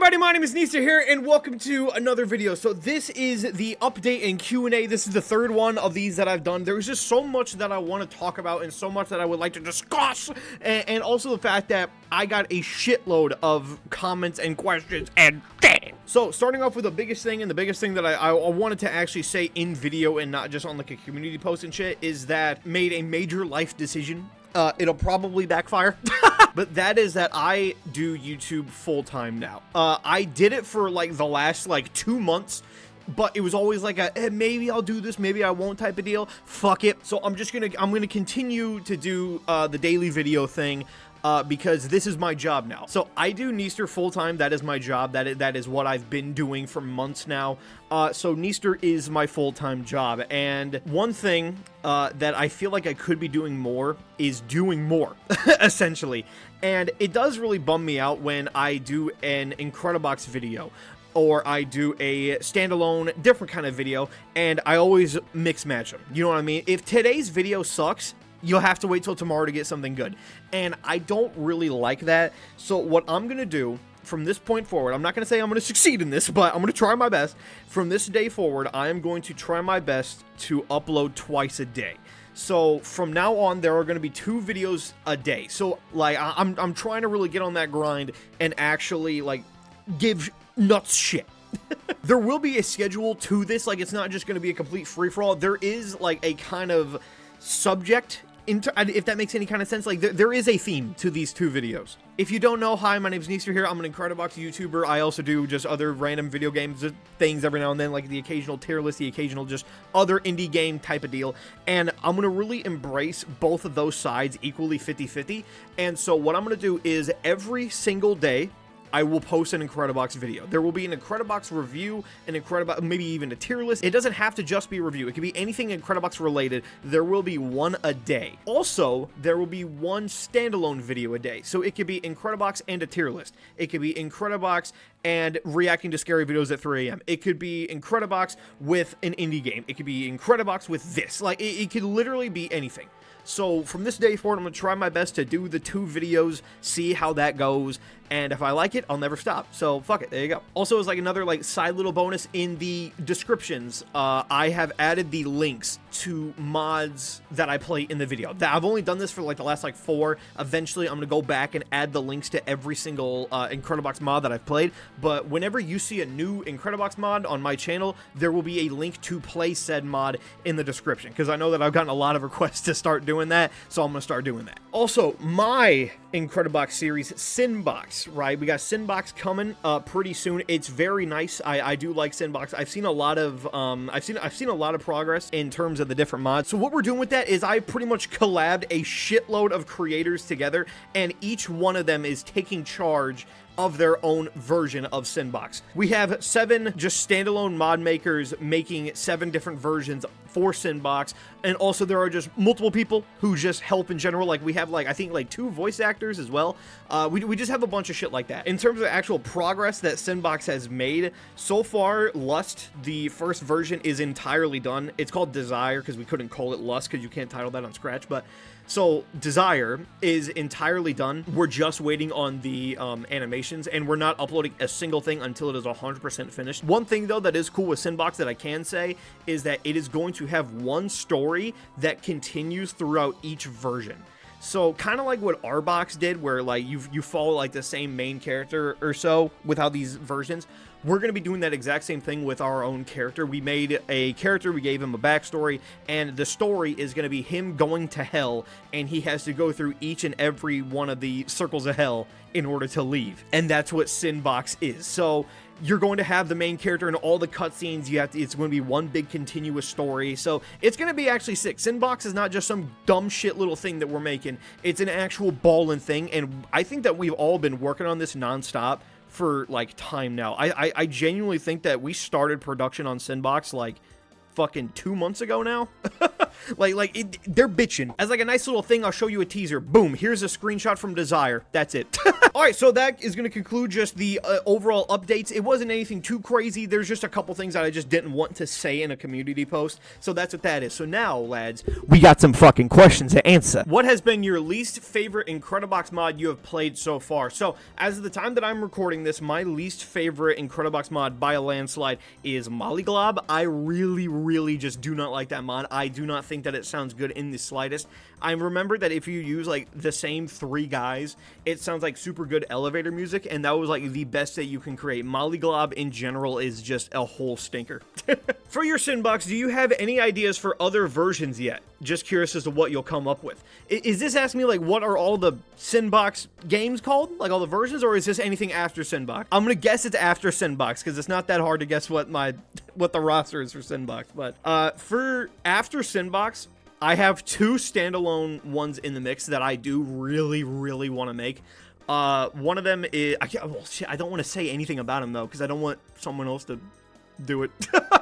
everybody, my name is Neesterhere, and welcome to another video. So this is the update and Q&A. This is the third one of these that I've done. There's just so much that I want to talk about and so much that I would like to discuss. And also the fact that I got a shitload of comments and questions and damn. So starting off with the biggest thing, and the biggest thing that I wanted to actually say in video and not just on like a community post and shit, is that made a major life decision. It'll probably backfire. But that is that I do YouTube full-time now. I did it for like the last like 2 months, but it was always like a maybe I'll do this, maybe I won't type of deal. Fuck it. So I'm gonna continue to do the daily video thing. Because this is my job now. So I do Neester full-time. That is my job. That is what I've been doing for months now. So Neester is my full-time job. And one thing that I feel like I could be doing more is doing more, essentially. And it does really bum me out when I do an Incredibox video, or I do a standalone different kind of video, and I always mix match them. You know what I mean? If today's video sucks, you'll have to wait till tomorrow to get something good. And I don't really like that. So what I'm going to do from this point forward, I'm not going to say I'm going to succeed in this, but I'm going to try my best. From this day forward, I am going to try my best to upload twice a day. So from now on, there are going to be 2 videos a day. So like I'm trying to really get on that grind and actually like give nuts shit. There will be a schedule to this. Like, it's not just going to be a complete free-for-all. There is like a kind of subject, if that makes any kind of sense. Like, there is a theme to these 2 videos. If you don't know, hi, my name is Neesterhere. I'm an Incredibox YouTuber. I also do just other random video games things every now and then, like the occasional tier list, the occasional just other indie game type of deal. And I'm going to really embrace both of those sides equally 50-50. And so what I'm going to do is every single day, I will post an Incredibox video. There will be an Incredibox review, an Incredibox, maybe even a tier list. It doesn't have to just be a review. It could be anything Incredibox related. There will be one a day. Also, there will be one standalone video a day. So it could be Incredibox and a tier list. It could be Incredibox and reacting to scary videos at 3 a.m. It could be Incredibox with an indie game. It could be Incredibox with this. Like, it could literally be anything. So from this day forward, I'm going to try my best to do the 2 videos, see how that goes, and if I like it, I'll never stop. So fuck it, there you go. Also, as like another like side little bonus, in the descriptions, I have added the links to mods that I play in the video. I've only done this for like the last like 4. Eventually, I'm going to go back and add the links to every single Incredibox mod that I've played. But whenever you see a new Incredibox mod on my channel, there will be a link to play said mod in the description, because I know that I've gotten a lot of requests to start doing that, so I'm going to start doing that. Also, my Incredibox series, Sinbox, right? We got Sinbox coming pretty soon. It's very nice. I do like Sinbox. I've seen a lot of I've seen a lot of progress in terms of the different mods. So what we're doing with that is I pretty much collabed a shitload of creators together, and each one of them is taking charge of their own version of Sinbox. We have 7 just standalone mod makers making 7 different versions for Sinbox, and also there are just multiple people who just help in general. Like, we have like, I think like 2 voice actors as well. We just have a bunch of shit like that. In terms of actual progress that Sinbox has made so far, Lust, the first version, is entirely done. It's called Desire because we couldn't call it Lust because you can't title that on Scratch, but so Desire is entirely done. We're just waiting on the animations, and we're not uploading a single thing until it is 100% finished. One thing though that is cool with Sinbox that I can say is that it is going to have one story that continues throughout each version. So kind of like what Rbox did, where like you follow like the same main character or so with how these versions. We're going to be doing that exact same thing with our own character. We made a character, we gave him a backstory, and the story is going to be him going to hell, and he has to go through each and every one of the circles of hell in order to leave. And that's what Sinbox is. So you're going to have the main character and all the cutscenes. It's going to be one big continuous story. So it's going to be actually sick. Sinbox is not just some dumb shit little thing that we're making. It's an actual ballin' thing, and I think that we've all been working on this nonstop for like time now. I genuinely think that we started production on Sinbox like fucking 2 months ago now. They're bitching. As like a nice little thing, I'll show you a teaser. Boom, here's a screenshot from Desire. That's it. All right, so that is going to conclude just the overall updates. It wasn't anything too crazy. There's just a couple things that I just didn't want to say in a community post. So that's what that is. So now, lads, we got some fucking questions to answer. What has been your least favorite Incredibox mod you have played so far? So as of the time that I'm recording this, my least favorite Incredibox mod by a landslide is Mollyglob. I really just do not like that mod. I do not think that it sounds good in the slightest. I remember that if you use like the same 3 guys, it sounds like super good elevator music, and that was like the best that you can create. Mollyglob in general is just a whole stinker. For your Sinbox, do you have any ideas for other versions yet? Just curious as to what you'll come up with. Is this asking me like what are all the Sinbox games called? Like all the versions, or is this anything after Sinbox? I'm gonna guess it's after Sinbox because it's not that hard to guess what the roster is for Sinbox. But for after Sinbox, I have 2 standalone ones in the mix that I do really want to make. One of them is I don't want to say anything about them though because I don't want someone else to do it.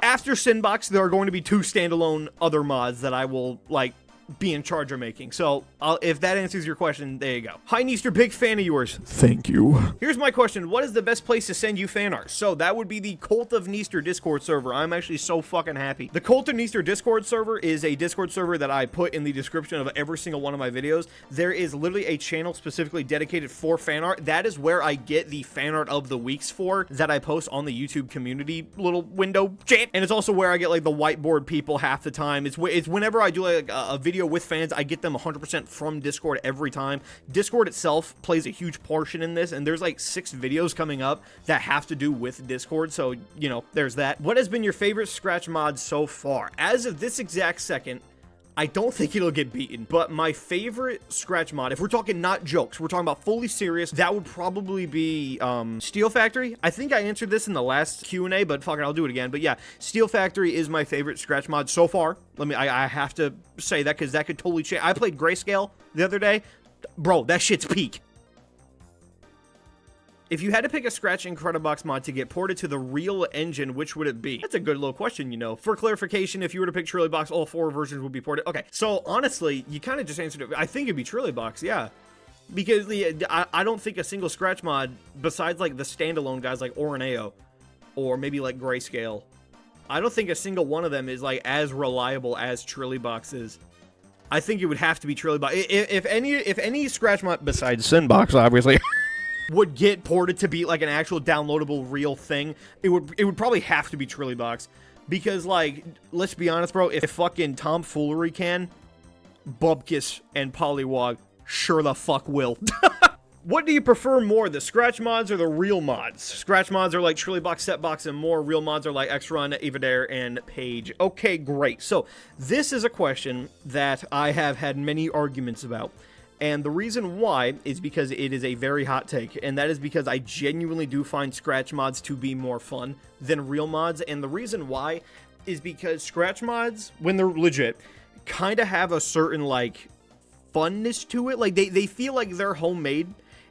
After Sinbox, there are going to be 2 standalone other mods that I will like be in charge of making. So if that answers your question, there you go. Hi Neester, big fan of yours. Thank you. Here's my question. What is the best place to send you fan art? So that would be the Cult of Neester Discord server. I'm actually so fucking happy. The Cult of Neester Discord server is a Discord server that I put in the description of every single one of my videos. There is literally a channel specifically dedicated for fan art. That is where I get the fan art of the weeks for that I post on the YouTube community little window chat. And it's also where I get like the whiteboard people half the time. It's whenever I do like a video with fans, I get them 100% from Discord every time. Discord itself plays a huge portion in this, and there's like 6 videos coming up that have to do with Discord, so you know, there's that. What has been your favorite Scratch mod so far? As of this exact second, I don't think it'll get beaten, but my favorite Scratch mod, if we're talking not jokes, we're talking about fully serious, that would probably be Steel Factory. I think I answered this in the last Q&A, but fuck it, I'll do it again. But yeah, Steel Factory is my favorite Scratch mod so far. I have to say that because that could totally change. I played Grayscale the other day. Bro, that shit's peak. If you had to pick a Scratch Incredibox mod to get ported to the real engine, which would it be? That's a good little question, you know. For clarification, if you were to pick Trilobox, all 4 versions would be ported. Okay, so honestly, you kind of just answered it. I think it'd be Trilobox, yeah. Because I don't think a single Scratch mod, besides like the standalone guys like Oraneo, or maybe like Grayscale, I don't think a single one of them is like as reliable as Trilobox is. I think it would have to be Trilobox. If any Scratch mod, besides Sinbox, obviously, would get ported to be like an actual downloadable real thing, it would probably have to be Trilobox. Because like, let's be honest, bro, if fucking Tomfoolery can, Bubkiss and Polywog sure the fuck will. What do you prefer more, the Scratch mods or the real mods? Scratch mods are like Trilobox, Setbox, and more. Real mods are like X-Run, Evadare, and Page. Okay, great. So this is a question that I have had many arguments about. And the reason why is because it is a very hot take, and that is because I genuinely do find Scratch mods to be more fun than real mods, and the reason why is because Scratch mods, when they're legit, kind of have a certain, like, funness to it. Like, they feel like they're homemade,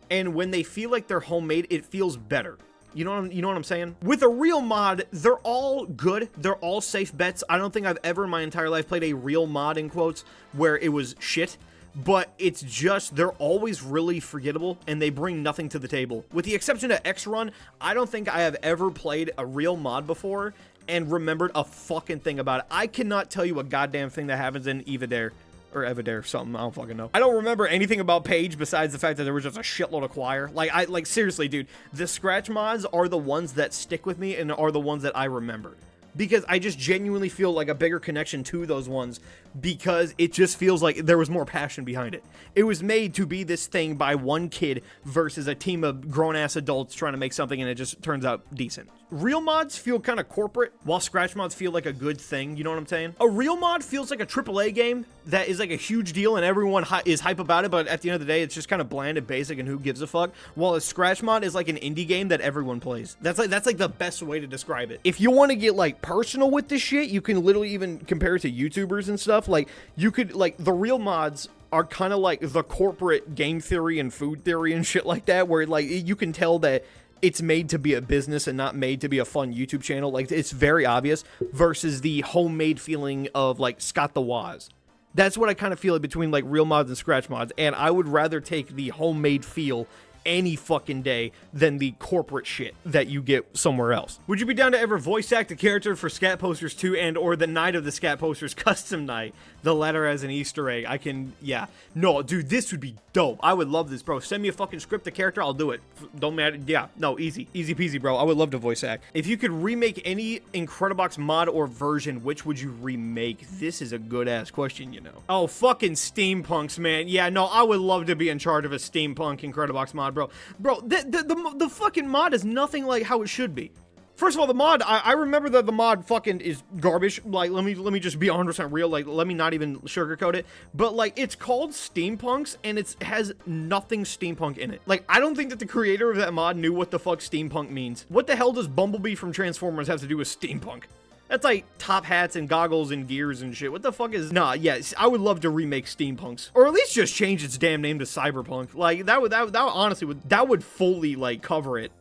and when they feel like they're homemade, it feels better. You know what I'm saying? With a real mod, they're all good. They're all safe bets. I don't think I've ever in my entire life played a real mod, in quotes, where it was shit. But it's just, they're always really forgettable, and they bring nothing to the table. With the exception of X-Run, I don't think I have ever played a real mod before and remembered a fucking thing about it. I cannot tell you a goddamn thing that happens in Evadare, or Evadare, something, I don't fucking know. I don't remember anything about Page besides the fact that there was just a shitload of choir. Like seriously, dude, the Scratch mods are the ones that stick with me and are the ones that I remember. Because I just genuinely feel like a bigger connection to those ones because it just feels like there was more passion behind it. It was made to be this thing by one kid versus a team of grown-ass adults trying to make something, and it just turns out decent. Real mods feel kind of corporate, while Scratch mods feel like a good thing, you know what I'm saying? A real mod feels like a AAA game that is like a huge deal and everyone is hype about it, but at the end of the day, it's just kind of bland and basic and who gives a fuck, while a Scratch mod is like an indie game that everyone plays. That's like the best way to describe it. If you want to get like personal with this shit, you can literally even compare it to YouTubers and stuff. Like, you could, like, the real mods are kind of like the corporate game theory and food theory and shit like that, where like you can tell that it's made to be a business and not made to be a fun YouTube channel. Like, it's very obvious, versus the homemade feeling of like Scott the Woz. That's what I kind of feel like between like real mods and scratch mods, and I would rather take the homemade feel any fucking day than the corporate shit that you get somewhere else. Would you be down to ever voice act a character for Scat Posters 2 and or the Night of the Scat Posters custom night? The letter as an Easter egg. I can, yeah. No, dude, this would be dope. I would love this, bro. Send me a fucking script, the character, I'll do it. Don't matter. Yeah, no, easy. Easy peasy, bro. I would love to voice act. If you could remake any Incredibox mod or version, which would you remake? This is a good-ass question, you know. Oh, fucking steampunks, man. Yeah, no, I would love to be in charge of a steampunk Incredibox mod, bro. Bro, the fucking mod is nothing like how it should be. First of all, the mod, I remember that the mod fucking is garbage. Like, let me just be 100% real. Like, let me not even sugarcoat it. But, like, it's called Steampunks, and it has nothing steampunk in it. Like, I don't think that the creator of that mod knew what the fuck steampunk means. What the hell does Bumblebee from Transformers have to do with steampunk? That's like top hats and goggles and gears and shit. What the fuck is... Nah, yes, I would love to remake Steampunks. Or at least just change its damn name to Cyberpunk. Like, that would honestly, that would fully, like, cover it.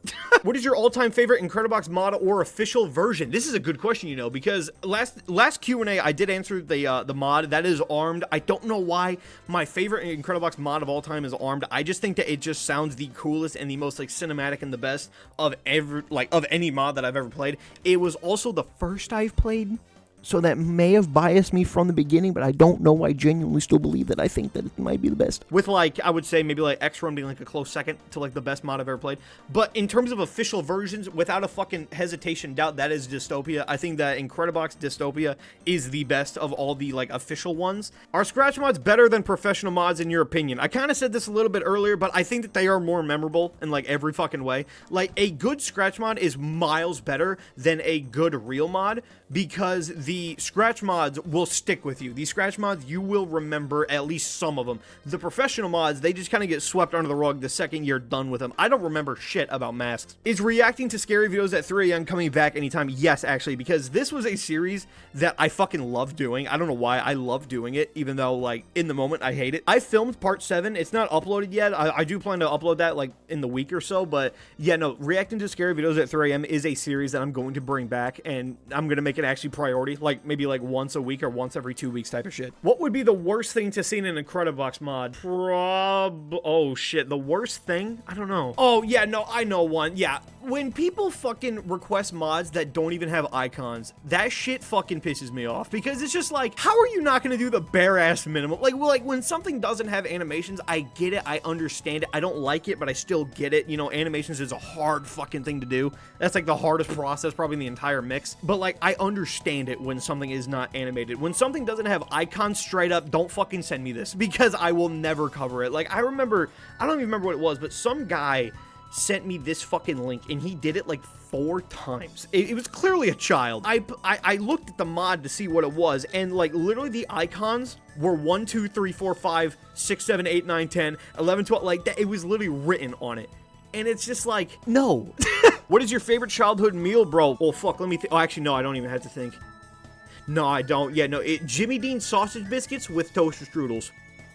What is your all-time favorite Incredibox mod or official version? This is a good question, you know, because last Q&A, I did answer the mod. That is Armed. I don't know why my favorite Incredibox mod of all time is Armed. I just think that it just sounds the coolest and the most, like, cinematic and the best of any mod that I've ever played. It was also the first I've played, so that may have biased me from the beginning, but I don't know. I genuinely still believe that I think that it might be the best. With, like, I would say maybe, like, X-Rum being, like, a close second to, like, the best mod I've ever played. But in terms of official versions, without a fucking hesitation, doubt, that is Dystopia. I think that Incredibox Dystopia is the best of all the, like, official ones. Are scratch mods better than professional mods, in your opinion? I kind of said this a little bit earlier, but I think that they are more memorable in, like, every fucking way. Like, a good scratch mod is miles better than a good real mod, because the scratch mods will stick with you. These scratch mods, you will remember at least some of them. The professional mods, they just kind of get swept under the rug the second you're done with them. I don't remember shit about masks. Is reacting to scary videos at 3 a.m. coming back anytime? Yes, actually, because this was a series that I fucking love doing. I don't know why I love doing it, even though, like, in the moment, I hate it. I filmed part 7. It's not uploaded yet. I do plan to upload that, like, in the week or so, but yeah, no, reacting to scary videos at 3 a.m. is a series that I'm going to bring back, and I'm going to make it actually priority, like, maybe like once a week or once every 2 weeks type of shit. What would be the worst thing to see in an Incredibox mod? Oh shit, the worst thing? I don't know. Oh yeah, no, I know one. Yeah, when people fucking request mods that don't even have icons, that shit fucking pisses me off, because it's just like, how are you not gonna do the bare ass minimum? Like when something doesn't have animations, I get it, I understand it, I don't like it, but I still get it. You know, animations is a hard fucking thing to do. That's like the hardest process probably in the entire mix. But like, I understand it when something is not animated. When something doesn't have icons, straight up, don't fucking send me this, because I will never cover it. Like, I don't even remember what it was, but some guy sent me this fucking link, and he did it like 4 times. It was clearly a child. I looked at the mod to see what it was, and like literally the icons were 1, 2, 3, 4, 5, 6, 7, 8, 9, 10, 11, 12, like that. It was literally written on it. And it's just like, no. What is your favorite childhood meal, bro? Well, fuck, let me think. Oh, actually, no, I don't even have to think. No, I don't. Yeah, no, Jimmy Dean sausage biscuits with toaster strudels.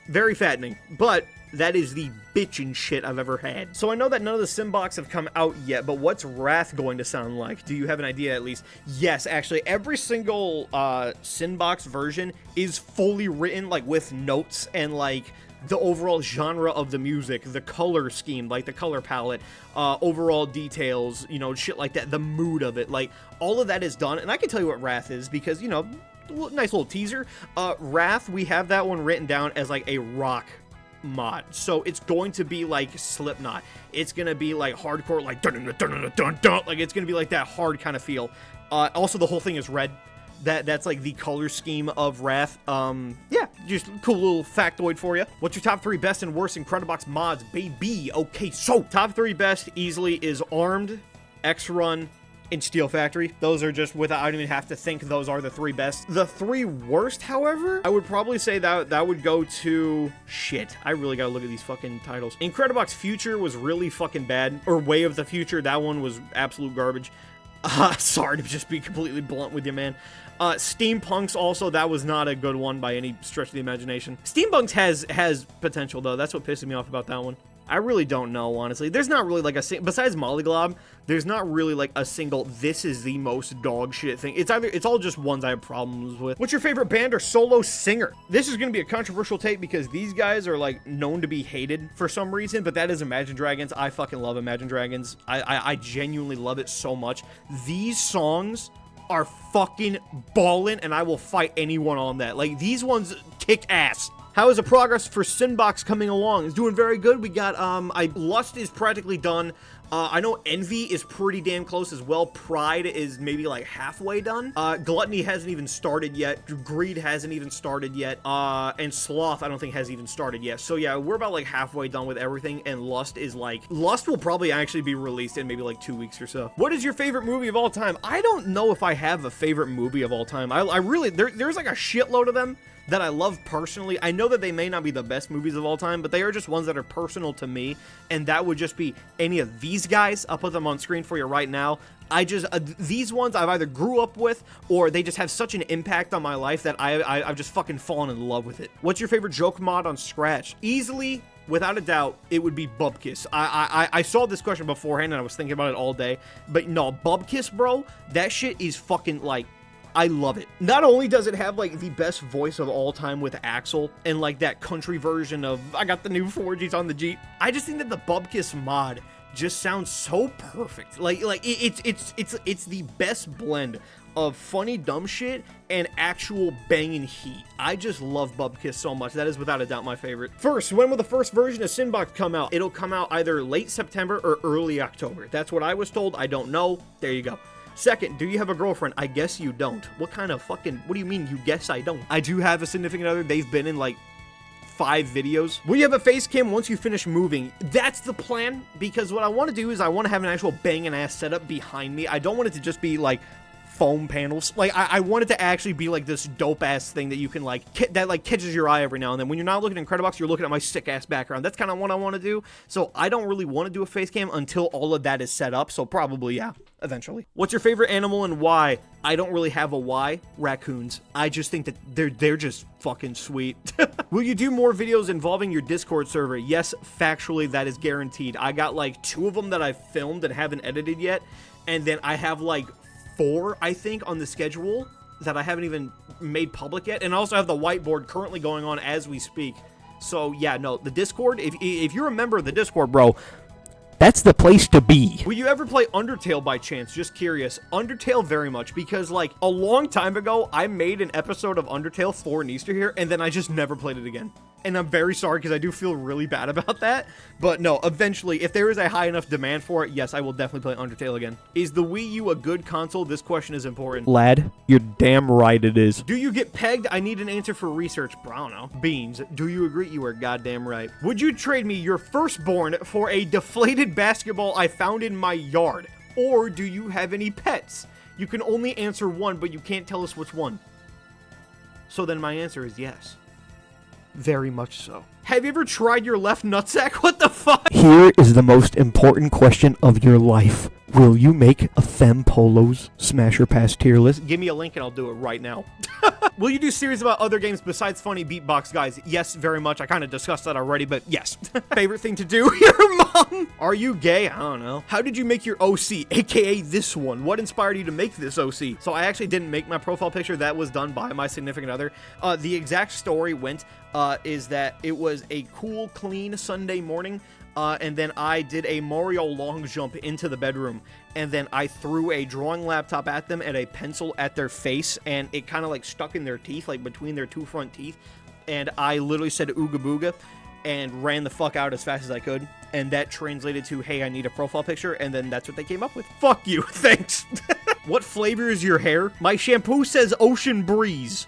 Very fattening, but that is the bitchin' shit I've ever had. So I know that none of the Sinbox have come out yet, but what's Wrath going to sound like? Do you have an idea at least? Yes, actually, every single Sinbox version is fully written, like, with notes and, like, the overall genre of the music, the color scheme, like the color palette, overall details, you know, shit like that, the mood of it, like, all of that is done. And I can tell you what Wrath is, because, you know, nice little teaser. Wrath, we have that one written down as, like, a rock mod. So it's going to be like Slipknot. It's going to be like hardcore, like dun dun dun dun dun dun. Like, it's going to be like that hard kind of feel. Also, the whole thing is red. That's like the color scheme of Wrath. Yeah, just cool little factoid for you. What's your top 3 best and worst Incredibox mods, baby? Okay, so top 3 best easily is Armed, X-Run, and Steel Factory. Those are just, without, I don't even have to think, those are the 3 best. The 3 worst, however, I would probably say that would go to, shit, I really gotta look at these fucking titles. Incredibox Future was really fucking bad, or Way of the Future, that one was absolute garbage. Sorry to just be completely blunt with you, man. Steampunks also, that was not a good one by any stretch of the imagination. Steampunks has potential, though. That's what pisses me off about that one. I really don't know, honestly. There's not really like besides Mollygob, there's not really like a single, this is the most dog shit thing. It's all just ones I have problems with. What's your favorite band or solo singer? This is gonna be a controversial take because these guys are like known to be hated for some reason, but that is Imagine Dragons. I fucking love Imagine Dragons. I genuinely love it so much. These songs are fucking ballin', and I will fight anyone on that. Like, these ones kick ass. How is the progress for Sinbox coming along? It's doing very good. We got, Lust is practically done. I know Envy is pretty damn close as well. Pride is maybe like halfway done. Gluttony hasn't even started yet. Greed hasn't even started yet. And Sloth I don't think has even started yet. So yeah, we're about like halfway done with everything, and Lust will probably actually be released in maybe like 2 weeks or so. What is your favorite movie of all time? I don't know if I have a favorite movie of all time. I really, there's like a shitload of them that I love personally. I know that they may not be the best movies of all time, but they are just ones that are personal to me, and that would just be any of these guys. I'll put them on screen for you right now. These ones I've either grew up with, or they just have such an impact on my life that I've just fucking fallen in love with it. What's your favorite joke mod on Scratch? Easily, without a doubt, it would be Bubkiss. I saw this question beforehand, and I was thinking about it all day, but no, Bubkiss, bro, that shit is fucking, like, I love it. Not only does it have like the best voice of all time with Axel and like that country version of I got the new 4Gs on the Jeep, I just think that the Bubkiss mod just sounds so perfect. Like it's the best blend of funny dumb shit and actual banging heat. I just love Bubkiss so much. That is without a doubt my favorite. First, when will the first version of Sinbox come out? It'll come out either late September or early October. That's what I was told. I don't know. There you go. Second, do you have a girlfriend? I guess you don't. What kind of fucking, what do you mean you guess I don't? I do have a significant other. They've been in like 5 videos. Will you have a face cam once you finish moving? That's the plan, because what I want to do is I want to have an actual banging ass setup behind me. I don't want it to just be like foam panels. Like, I want it to actually be like this dope ass thing that you can like, that like catches your eye every now and then. When you're not looking at Incredibox, you're looking at my sick ass background. That's kind of what I want to do. So I don't really want to do a face cam until all of that is set up. So probably, yeah, eventually. What's your favorite animal and why? I don't really have a why. Raccoons. I just think that they're just fucking sweet. Will you do more videos involving your Discord server? Yes, factually, that is guaranteed. I got like 2 of them that I've filmed and haven't edited yet. And then I have like 4, I think, on the schedule that I haven't even made public yet. And I also have the whiteboard currently going on as we speak. So yeah, no, the Discord, if you're a member of the Discord, bro, that's the place to be. Will you ever play Undertale by chance? Just curious. Undertale very much, because like a long time ago, I made an episode of Undertale for Neesterhere, and then I just never played it again. And I'm very sorry, because I do feel really bad about that. But no, eventually, if there is a high enough demand for it, yes, I will definitely play Undertale again. Is the Wii U a good console? This question is important. Lad, you're damn right it is. Do you get pegged? I need an answer for research. Bro, I don't know. Beans, do you agree? You are goddamn right. Would you trade me your firstborn for a deflated basketball I found in my yard? Or do you have any pets? You can only answer one, but you can't tell us which one. So then my answer is yes. Very much so. Have you ever tried your left nutsack? What the fuck? Here is the most important question of your life. Will you make a Femme Polos Smasher Pass tier list? Give me a link and I'll do it right now. Will you do series about other games besides funny beatbox guys? Yes, very much. I kind of discussed that already, but yes. Favorite thing to do? Your mom. Are you gay? I don't know. How did you make your OC, aka this one? What inspired you to make this OC? So I actually didn't make my profile picture. That was done by my significant other. The exact story went is that it was a cool, clean Sunday morning. And then I did a Mario long jump into the bedroom, and then I threw a drawing laptop at them and a pencil at their face, and it kind of like stuck in their teeth, like between their 2 front teeth, and I literally said ooga booga and ran the fuck out as fast as I could, and that translated to, hey, I need a profile picture, and then that's what they came up with. Fuck you, thanks. What flavor is your hair? My shampoo says Ocean Breeze.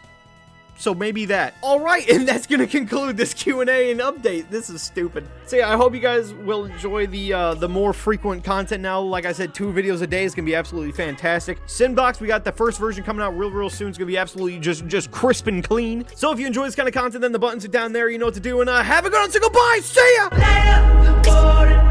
So maybe that. All right, and that's going to conclude this Q&A and update. This is stupid. So yeah, I hope you guys will enjoy the more frequent content now. Like I said, 2 videos a day is going to be absolutely fantastic. Sinbox, we got the first version coming out real soon. It's going to be absolutely just crisp and clean. So if you enjoy this kind of content, then the buttons are down there. You know what to do. And have a good one. So goodbye. See ya.